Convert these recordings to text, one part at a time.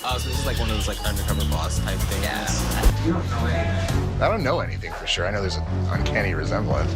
Oh, so this is like one of those like undercover boss type things. Yeah. You don't know anything. I don't know anything for sure. I know there's an uncanny resemblance.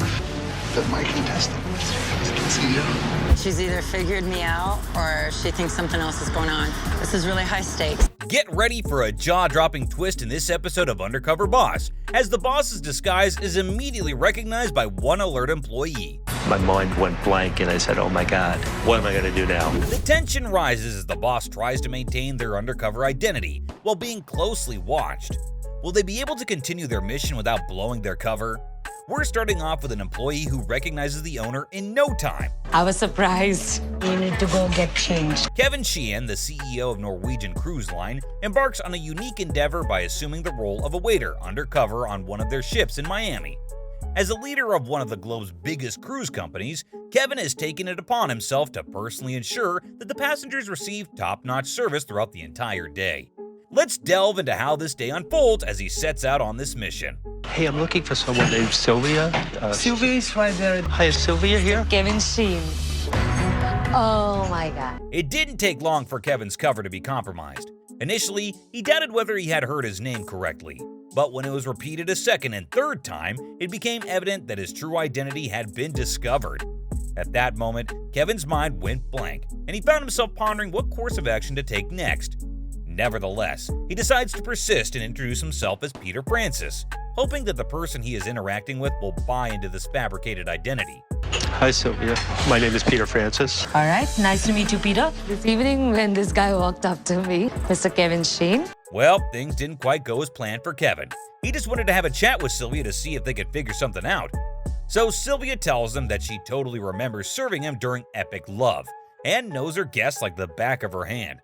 But my contestant is the CEO. She's either figured me out or she thinks something else is going on. This is really high stakes. Get ready for a jaw-dropping twist in this episode of Undercover Boss, as the boss's disguise is immediately recognized by one alert employee. My mind went blank and I said, oh my God, what am I going to do now? The tension rises as the boss tries to maintain their undercover identity while being closely watched. Will they be able to continue their mission without blowing their cover? We're starting off with an employee who recognizes the owner in no time. I was surprised. You need to go get changed. Kevin Sheehan, the CEO of Norwegian Cruise Line, embarks on a unique endeavor by assuming the role of a waiter undercover on one of their ships in Miami. As a leader of one of the globe's biggest cruise companies, Kevin has taken it upon himself to personally ensure that the passengers receive top-notch service throughout the entire day. Let's delve into how this day unfolds as he sets out on this mission. Hey, I'm looking for someone named Sylvia. Sylvia is right there. Hi, is Sylvia here? Kevin Sheehan. Oh my God. It didn't take long for Kevin's cover to be compromised. Initially, he doubted whether he had heard his name correctly, but when it was repeated a second and third time, it became evident that his true identity had been discovered. At that moment, Kevin's mind went blank, and he found himself pondering what course of action to take next. Nevertheless, he decides to persist and introduce himself as Peter Francis, hoping that the person he is interacting with will buy into this fabricated identity. Hi, Sylvia. My name is Peter Francis. All right, nice to meet you, Peter. This evening when this guy walked up to me, Mr. Kevin Sheehan. Well, things didn't quite go as planned for Kevin. He just wanted to have a chat with Sylvia to see if they could figure something out. So Sylvia tells him that she totally remembers serving him during Epic Love, and knows her guests like the back of her hand.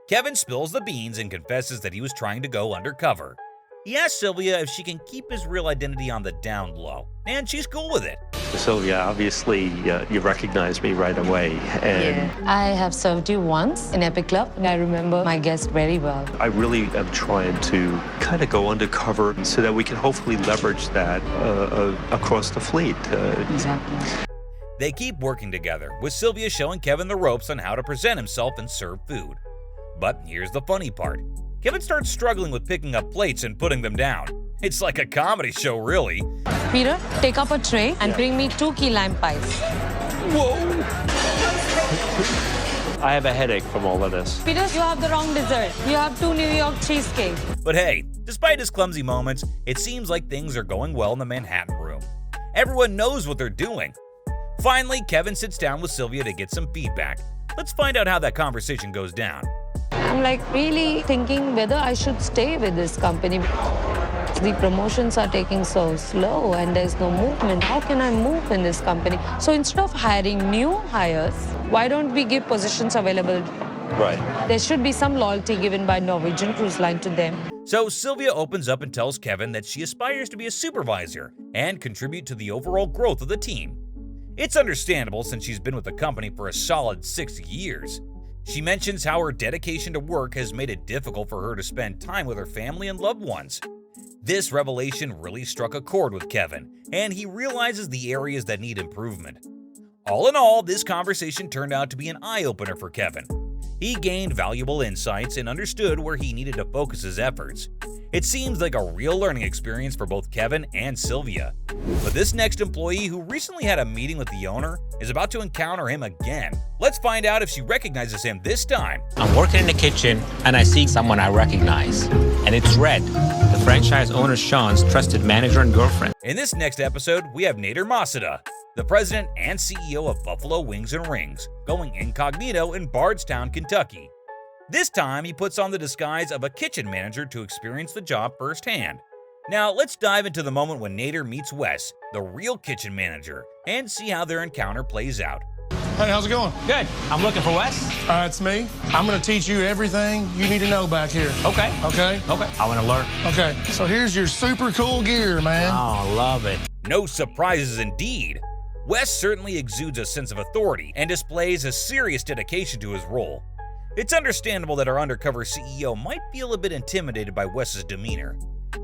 Kevin spills the beans and confesses that he was trying to go undercover. He asks Sylvia if she can keep his real identity on the down low, and she's cool with it. Sylvia, obviously, you recognized me right away. And I have served you once in Epic Club, and I remember my guest very well. I really am trying to kind of go undercover so that we can hopefully leverage that across the fleet. Exactly. They keep working together, with Sylvia showing Kevin the ropes on how to present himself and serve food. But here's the funny part. Kevin starts struggling with picking up plates and putting them down. It's like a comedy show, really. Peter, take up a tray and bring me 2 key lime pies. Whoa! I have a headache from all of this. Peter, you have the wrong dessert. You have 2 New York cheesecake. But hey, despite his clumsy moments, it seems like things are going well in the Manhattan room. Everyone knows what they're doing. Finally, Kevin sits down with Sylvia to get some feedback. Let's find out how that conversation goes down. I'm like really thinking whether I should stay with this company. The promotions are taking so slow and there's no movement. How can I move in this company? So instead of hiring new hires, why don't we give positions available? Right. There should be some loyalty given by Norwegian Cruise Line to them. So Sylvia opens up and tells Kevin that she aspires to be a supervisor and contribute to the overall growth of the team. It's understandable since she's been with the company for a solid 6 years. She mentions how her dedication to work has made it difficult for her to spend time with her family and loved ones. This revelation really struck a chord with Kevin, and he realizes the areas that need improvement. All in all, this conversation turned out to be an eye-opener for Kevin. He gained valuable insights and understood where he needed to focus his efforts. It seems like a real learning experience for both Kevin and Sylvia. But this next employee, who recently had a meeting with the owner, is about to encounter him again. Let's find out if she recognizes him this time. I'm working in the kitchen and I see someone I recognize. And it's Red, the franchise owner Sean's trusted manager and girlfriend. In this next episode, we have Nader Masada, the president and CEO of Buffalo Wings and Rings, going incognito in Bardstown, Kentucky. This time, he puts on the disguise of a kitchen manager to experience the job firsthand. Now, let's dive into the moment when Nader meets Wes, the real kitchen manager, and see how their encounter plays out. Hey, how's it going? Good. I'm looking for Wes. It's me. I'm going to teach you everything you need to know back here. Okay. Okay? Okay. I want to learn. Okay, so here's your super cool gear, man. Oh, love it. No surprises indeed. Wes certainly exudes a sense of authority and displays a serious dedication to his role. It's understandable that our undercover CEO might feel a bit intimidated by Wes's demeanor.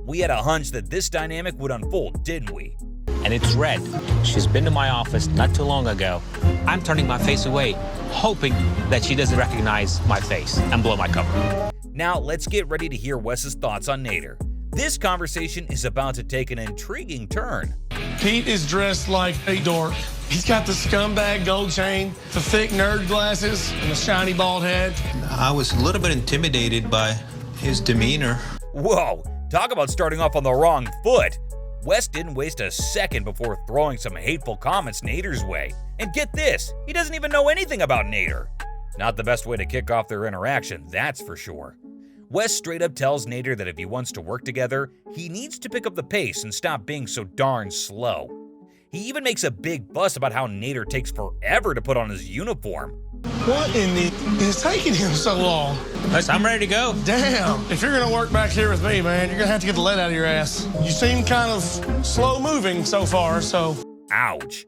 We had a hunch that this dynamic would unfold, didn't we? And it's Red. She's been to my office not too long ago. I'm turning my face away, hoping that she doesn't recognize my face and blow my cover. Now let's get ready to hear Wes's thoughts on Nader. This conversation is about to take an intriguing turn. Pete is dressed like a dork. He's got the scumbag gold chain, the thick nerd glasses, and the shiny bald head. I was a little bit intimidated by his demeanor. Whoa, talk about starting off on the wrong foot. Wes didn't waste a second before throwing some hateful comments Nader's way. And get this, he doesn't even know anything about Nader. Not the best way to kick off their interaction, that's for sure. Wes straight up tells Nader that if he wants to work together, he needs to pick up the pace and stop being so darn slow. He even makes a big fuss about how Nader takes forever to put on his uniform. What in the is taking him so long? Wes, I'm ready to go. Damn, if you're gonna work back here with me, man, you're gonna have to get the lead out of your ass. You seem kind of slow moving so far, so. Ouch.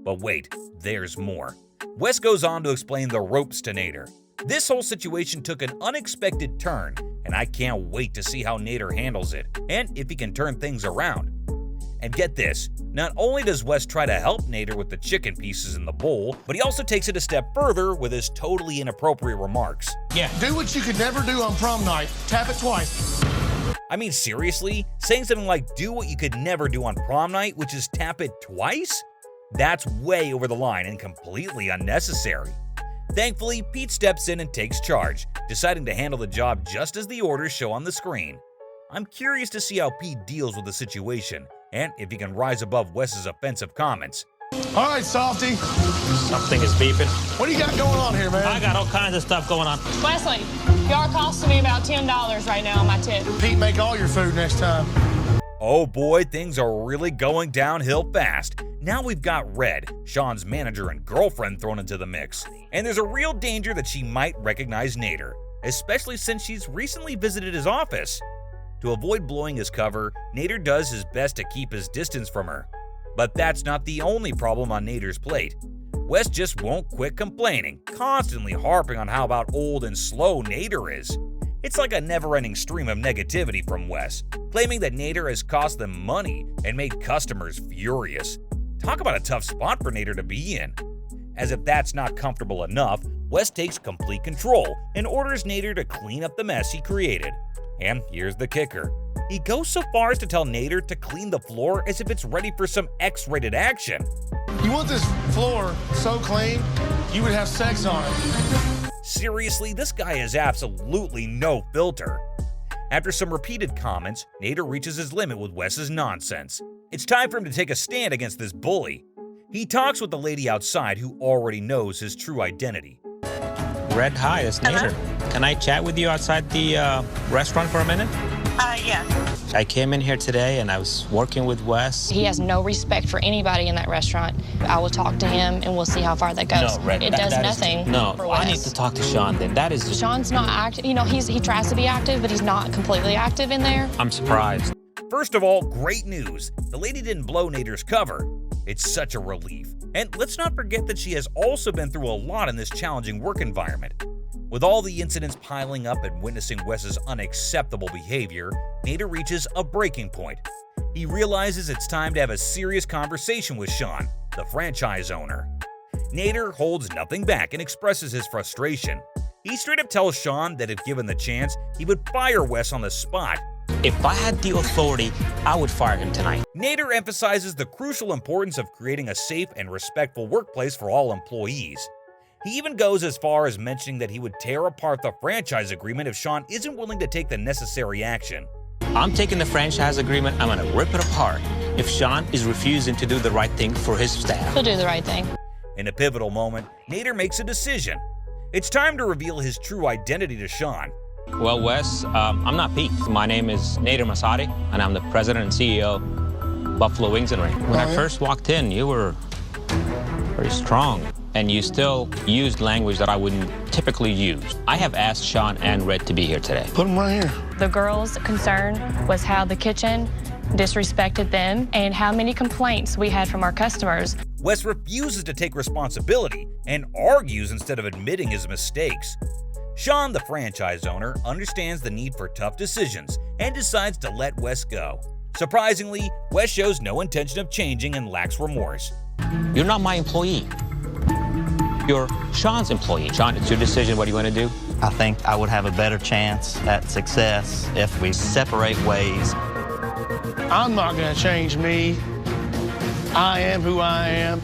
But wait, there's more. Wes goes on to explain the ropes to Nader. This whole situation took an unexpected turn, and I can't wait to see how Nader handles it, and if he can turn things around. And get this, not only does Wes try to help Nader with the chicken pieces in the bowl, but he also takes it a step further with his totally inappropriate remarks. Yeah, do what you could never do on prom night. Tap it twice. I mean, seriously? Saying something like, do what you could never do on prom night, which is tap it twice? That's way over the line and completely unnecessary. Thankfully, Pete steps in and takes charge, deciding to handle the job just as the orders show on the screen. I'm curious to see how Pete deals with the situation, and if he can rise above Wes's offensive comments. All right, Softy. Something is beeping. What do you got going on here, man? I got all kinds of stuff going on. Wesley, y'all are costing me about $10 right now on my tip. Pete, make all your food next time. Oh boy, things are really going downhill fast. Now we've got Red, Sean's manager and girlfriend, thrown into the mix. And there's a real danger that she might recognize Nader, especially since she's recently visited his office. To avoid blowing his cover, Nader does his best to keep his distance from her. But that's not the only problem on Nader's plate. Wes just won't quit complaining, constantly harping on how about old and slow Nader is. It's like a never-ending stream of negativity from Wes, claiming that Nader has cost them money and made customers furious. Talk about a tough spot for Nader to be in. As if that's not comfortable enough, Wes takes complete control and orders Nader to clean up the mess he created. And here's the kicker. He goes so far as to tell Nader to clean the floor as if it's ready for some X-rated action. You want this floor so clean, you would have sex on it. Seriously, this guy has absolutely no filter. After some repeated comments, Nader reaches his limit with Wes's nonsense. It's time for him to take a stand against this bully. He talks with the lady outside who already knows his true identity. Red, hi, it's Nader. Can I chat with you outside the restaurant for a minute? Yes. I came in here today and I was working with Wes. He has no respect for anybody in that restaurant. I will talk to him and we'll see how far that goes. No, Red, it that does nothing no, for Wes. I need to talk to Sean then. That is just... Sean's not active. You know, he tries to be active, but he's not completely active in there. I'm surprised. First of all, great news. The lady didn't blow Nader's cover. It's such a relief. And let's not forget that she has also been through a lot in this challenging work environment. With all the incidents piling up and witnessing Wes's unacceptable behavior, Nader reaches a breaking point. He realizes it's time to have a serious conversation with Sean, the franchise owner. Nader holds nothing back and expresses his frustration. He straight up tells Sean that if given the chance, he would fire Wes on the spot. If I had the authority, I would fire him tonight. Nader emphasizes the crucial importance of creating a safe and respectful workplace for all employees. He even goes as far as mentioning that he would tear apart the franchise agreement if Sean isn't willing to take the necessary action. I'm taking the franchise agreement, I'm gonna rip it apart if Sean is refusing to do the right thing for his staff. He'll do the right thing. In a pivotal moment, Nader makes a decision. It's time to reveal his true identity to Sean. Well, Wes, I'm not Pete. My name is Nader Masadi, and I'm the president and CEO of Buffalo Wings and Ring. When I first walked in, you were very strong, and you still used language that I wouldn't typically use. I have asked Sean and Red to be here today. Put them right here. The girls' concern was how the kitchen disrespected them and how many complaints we had from our customers. Wes refuses to take responsibility and argues instead of admitting his mistakes. Sean, the franchise owner, understands the need for tough decisions and decides to let Wes go. Surprisingly, Wes shows no intention of changing and lacks remorse. You're not my employee. You're Sean's employee. Sean, it's your decision. What do you want to do? I think I would have a better chance at success if we separate ways. I'm not going to change me. I am who I am.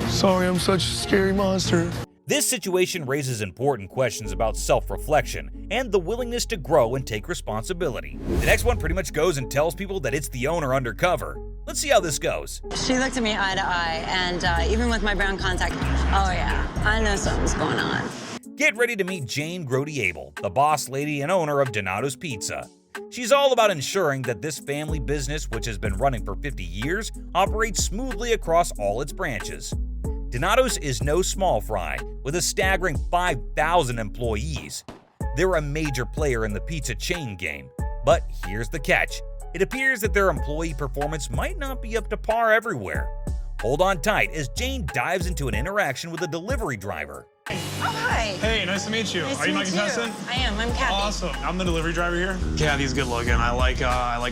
Sorry, I'm such a scary monster. This situation raises important questions about self-reflection and the willingness to grow and take responsibility. The next one pretty much goes and tells people that it's the owner undercover. Let's see how this goes. She looked at me eye to eye, and even with my brown contact, oh yeah, I know something's going on. Get ready to meet Jane Grody-Abel, the boss lady and owner of Donato's Pizza. She's all about ensuring that this family business, which has been running for 50 years, operates smoothly across all its branches. Donato's is no small fry, with a staggering 5,000 employees. They're a major player in the pizza chain game. But here's the catch. It appears that their employee performance might not be up to par everywhere. Hold on tight as Jane dives into an interaction with a delivery driver. Oh, hi. Hey, nice to meet you. Nice Are you to my meet contestant? I am. I'm Kathy. Awesome. I'm the delivery driver here. Kathy's good looking. I like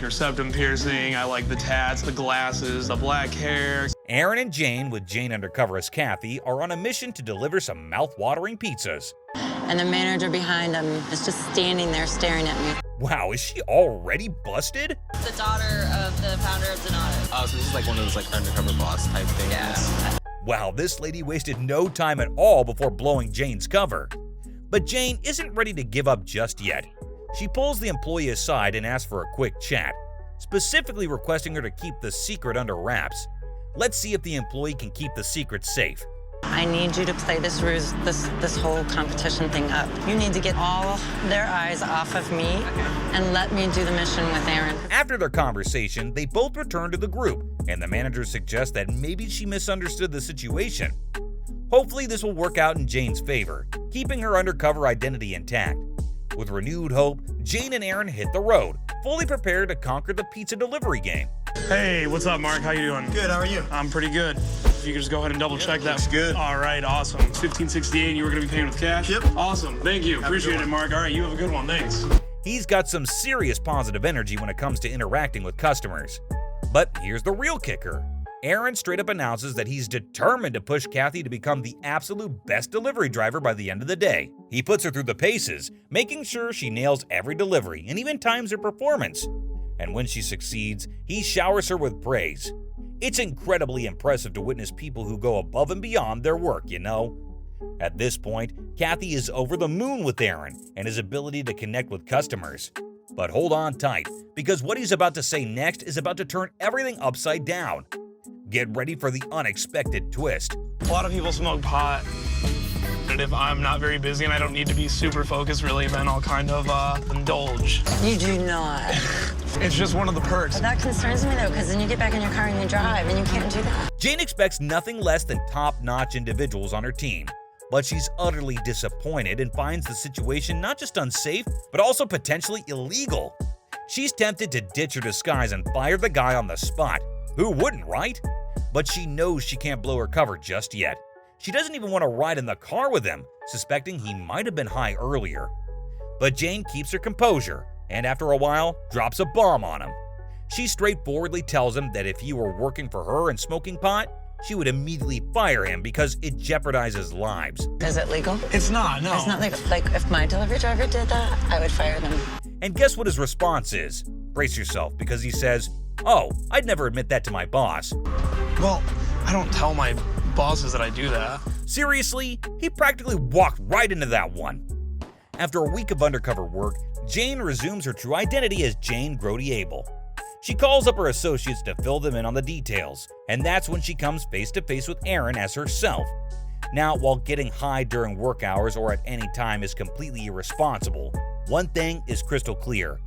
her septum piercing. I like the tats, the glasses, the black hair. Aaron and Jane, with Jane undercover as Kathy, are on a mission to deliver some mouth-watering pizzas. And the manager behind him is just standing there staring at me. Wow, is she already busted? The daughter of the founder of Donato. Oh, so this is like one of those like undercover boss type things. Yeah. Wow, this lady wasted no time at all before blowing Jane's cover. But Jane isn't ready to give up just yet. She pulls the employee aside and asks for a quick chat, specifically requesting her to keep the secret under wraps. Let's see if the employee can keep the secret safe. I need you to play this whole competition thing up. You need to get all their eyes off of me and let me do the mission with Aaron. After their conversation, they both return to the group, and the manager suggests that maybe she misunderstood the situation. Hopefully this will work out in Jane's favor, keeping her undercover identity intact. With renewed hope, Jane and Aaron hit the road, fully prepared to conquer the pizza delivery game. Hey, what's up, Mark? How you doing? Good, how are you? I'm pretty good. If you could just go ahead and double check that. Looks good. All right, awesome. It's $15.68 and you were going to be paying with cash? Yep. Awesome. Thank you. Appreciate it, Mark. All right, you have a good one. Thanks. He's got some serious positive energy when it comes to interacting with customers. But here's the real kicker. Aaron straight up announces that he's determined to push Kathy to become the absolute best delivery driver by the end of the day. He puts her through the paces, making sure she nails every delivery and even times her performance. And when she succeeds, he showers her with praise. It's incredibly impressive to witness people who go above and beyond their work, you know? At this point, Kathy is over the moon with Aaron and his ability to connect with customers. But hold on tight, because what he's about to say next is about to turn everything upside down. Get ready for the unexpected twist. A lot of people smoke pot. And if I'm not very busy and I don't need to be super focused, really, then I'll kind of indulge. You do not. It's just one of the perks. Well, that concerns me, though, because then you get back in your car and you drive, and you can't do that. Jane expects nothing less than top-notch individuals on her team, but she's utterly disappointed and finds the situation not just unsafe, but also potentially illegal. She's tempted to ditch her disguise and fire the guy on the spot. Who wouldn't, right? But she knows she can't blow her cover just yet. She doesn't even want to ride in the car with him, suspecting he might have been high earlier. But Jane keeps her composure, and after a while, drops a bomb on him. She straightforwardly tells him that if he were working for her and smoking pot, she would immediately fire him because it jeopardizes lives. Is it legal? It's not, no. It's not legal. Like, if my delivery driver did that, I would fire them. And guess what his response is? Brace yourself, because he says, "Oh, I'd never admit that to my boss." Well, I don't tell my bosses that I do that. Seriously, he practically walked right into that one. After a week of undercover work, Jane resumes her true identity as Jane Grody-Abel. She calls up her associates to fill them in on the details, and that's when she comes face to face with Aaron as herself. Now, while getting high during work hours or at any time is completely irresponsible, one thing is crystal clear.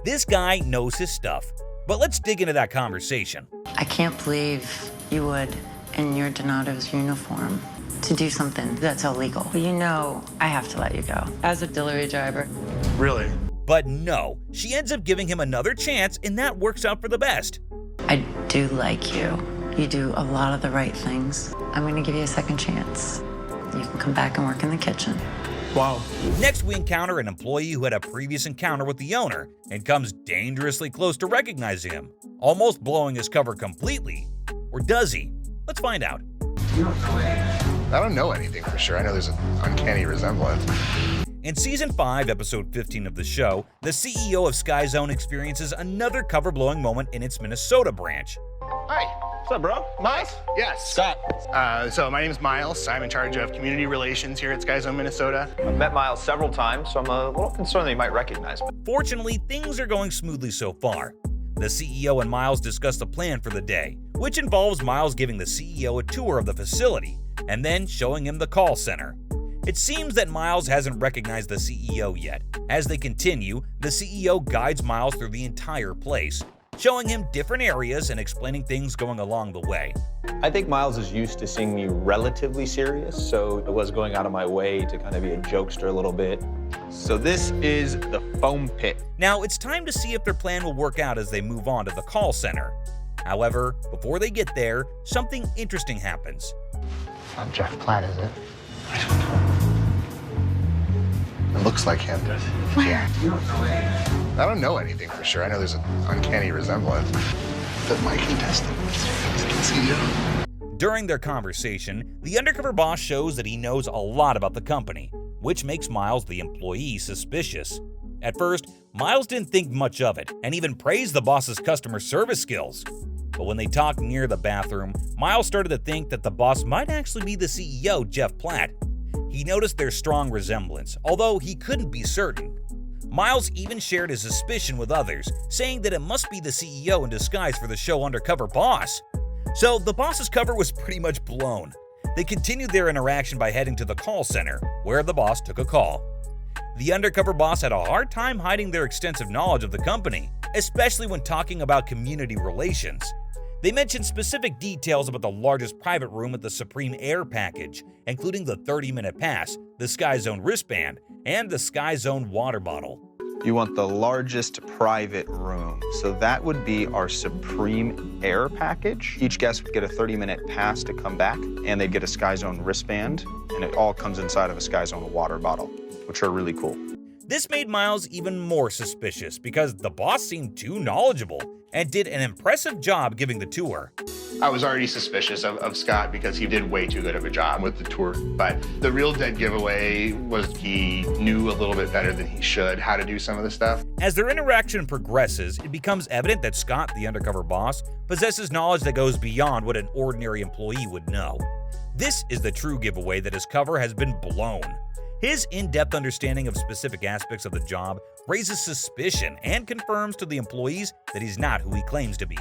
This guy knows his stuff. But let's dig into that conversation. I can't believe you would, in your Donato's uniform, to do something that's illegal. Well, you know I have to let you go as a delivery driver. Really? But no, she ends up giving him another chance, and that works out for the best. I do like you. You do a lot of the right things. I'm going to give you a second chance. You can come back and work in the kitchen. Wow. Next, we encounter an employee who had a previous encounter with the owner and comes dangerously close to recognizing him, almost blowing his cover completely. Or does he? Let's find out. I don't know anything for sure. I know there's an uncanny resemblance. In Season 5, Episode 15 of the show, the CEO of Sky Zone experiences another cover-blowing moment in its Minnesota branch. Hi. What's up, bro? Miles? Yes. Scott. So my name is Miles. I'm in charge of community relations here at Sky Zone, Minnesota. I've met Miles several times, so I'm a little concerned that he might recognize me. Fortunately, things are going smoothly so far. The CEO and Miles discuss the plan for the day, which involves Miles giving the CEO a tour of the facility and then showing him the call center. It seems that Miles hasn't recognized the CEO yet. As they continue, the CEO guides Miles through the entire place, showing him different areas and explaining things going along the way. I think Miles is used to seeing me relatively serious, so I was going out of my way to kind of be a jokester a little bit. So this is the foam pit. Now it's time to see if their plan will work out as they move on to the call center. However, before they get there, something interesting happens. Not Jeff Platt, is it? I don't know. It looks like him. Yeah. You don't know anything. I don't know anything for sure. I know there's an uncanny resemblance. That my contestant is the CEO. During their conversation, the undercover boss shows that he knows a lot about the company, which makes Miles, the employee, suspicious. At first, Miles didn't think much of it and even praised the boss's customer service skills. But when they talked near the bathroom, Miles started to think that the boss might actually be the CEO, Jeff Platt. He noticed their strong resemblance, although he couldn't be certain. Miles even shared his suspicion with others, saying that it must be the CEO in disguise for the show Undercover Boss. So the boss's cover was pretty much blown. They continued their interaction by heading to the call center, where the boss took a call. The undercover boss had a hard time hiding their extensive knowledge of the company, especially when talking about community relations. They mentioned specific details about the largest private room at the Supreme Air package, including the 30-minute pass, the Sky Zone wristband, and the Sky Zone water bottle. You want the largest private room. So that would be our Supreme Air package. Each guest would get a 30-minute pass to come back, and they'd get a Sky Zone wristband, and it all comes inside of a Sky Zone water bottle, which are really cool. This made Miles even more suspicious because the boss seemed too knowledgeable and did an impressive job giving the tour. I was already suspicious of Scott because he did way too good of a job with the tour. But the real dead giveaway was he knew a little bit better than he should how to do some of the stuff. As their interaction progresses, it becomes evident that Scott, the undercover boss, possesses knowledge that goes beyond what an ordinary employee would know. This is the true giveaway that his cover has been blown. His in-depth understanding of specific aspects of the job raises suspicion and confirms to the employees that he's not who he claims to be.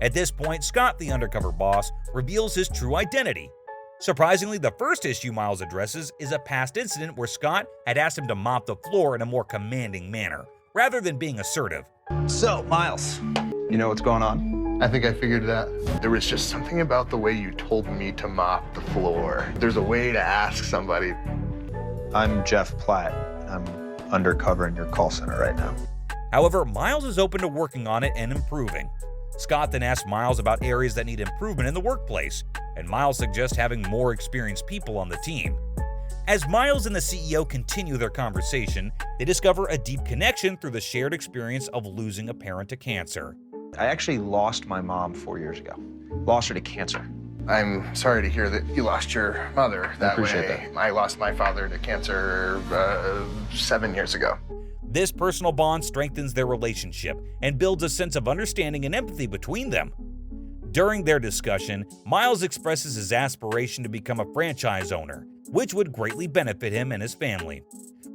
At this point, Scott, the undercover boss, reveals his true identity. Surprisingly, the first issue Miles addresses is a past incident where Scott had asked him to mop the floor in a more commanding manner, rather than being assertive. So, Miles, you know what's going on? I think I figured it out. There was just something about the way you told me to mop the floor. There's a way to ask somebody. I'm Jeff Platt. I'm undercover in your call center right now. However, Miles is open to working on it and improving. Scott then asks Miles about areas that need improvement in the workplace, and Miles suggests having more experienced people on the team. As Miles and the CEO continue their conversation, they discover a deep connection through the shared experience of losing a parent to cancer. I actually lost my mom 4 years ago. Lost her to cancer. I'm sorry to hear that you lost your mother that way. I lost my father to cancer 7 years ago. This personal bond strengthens their relationship and builds a sense of understanding and empathy between them. During their discussion, Miles expresses his aspiration to become a franchise owner, which would greatly benefit him and his family.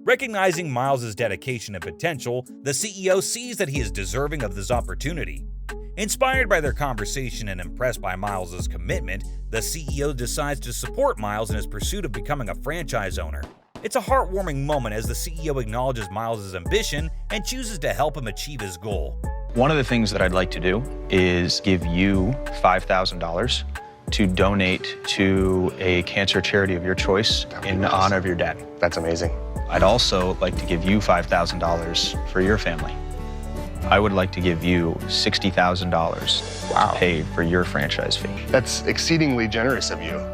Recognizing Miles' dedication and potential, the CEO sees that he is deserving of this opportunity. Inspired by their conversation and impressed by Miles' commitment, the CEO decides to support Miles in his pursuit of becoming a franchise owner. It's a heartwarming moment as the CEO acknowledges Miles' ambition and chooses to help him achieve his goal. One of the things that I'd like to do is give you $5,000 to donate to a cancer charity of your choice in honor of your dad. That's amazing. I'd also like to give you $5,000 for your family. I would like to give you $60,000 to pay for your franchise fee. That's exceedingly generous of you.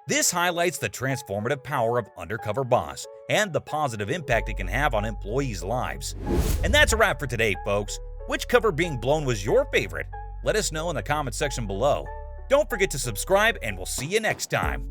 This highlights the transformative power of Undercover Boss and the positive impact it can have on employees' lives. And that's a wrap for today, folks. Which cover being blown was your favorite? Let us know in the comment section below. Don't forget to subscribe, and we'll see you next time.